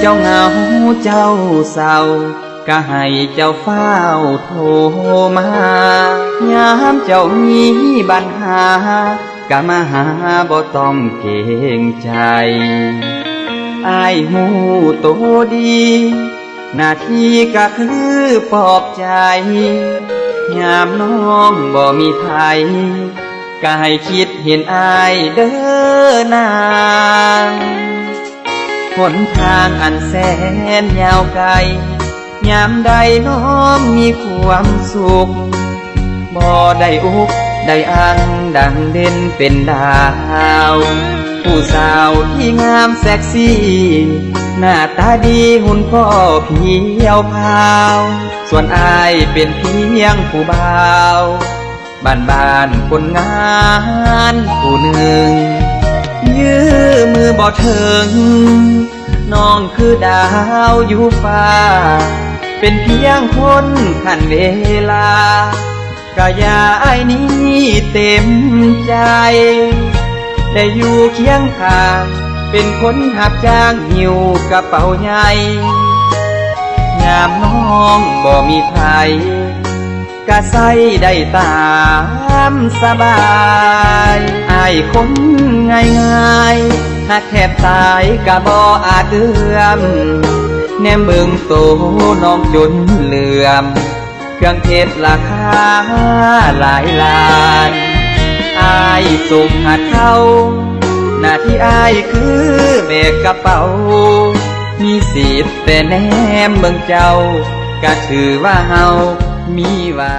เจ้าเหงาเจ้าเศร้าก็ให้เจ้าเฝ้าโทรมายามเจ้ามีปัญหาก็มาหาบ่ต้องเกรงใจอ้ายหูโตดีหน้าที่ก็คือปลอบใจยามน้องบ่มีไผก็ให้คิดเห็นอ้ายเด้อนางหนทางอันแสนยาวไกลยามใดน้องมีความสุขบ่ได้อุกได้อังดังเด่นเป็นดาวผู้สาวที่งามเซ็กซี่หน้าตาดีหุ่นก็เพียวพาวส่วนอายเป็นเพียงผู้บ่าวบ้านคนงานผู้หนึ่งยื้อมือบ่ถึงน้องคือดาวอยู่ฟ้าเป็นเพียงคนขันเวลากะยาอ้ายนี้เต็มใจได้อยู่เคียงข้างเป็นคนหับจ้างหิวกระเป๋าใหญ่ยามน้องบ่มีไผกะใส่ได้ตามสบายอ้ายคนง่ายๆหักแทบตายกะบ่อาจเอื้อมแนมเบิ่งโตน้องจนเหลื่อมเครื่องเพชรราคาหลายล้านอ้ายส่งหัดเข้าหน้าที่อ้ายคือแบกกระเป๋ามีสิทธิ์แต่แนมเบิ่งเจ้าก็ถือว่าเฮามีวา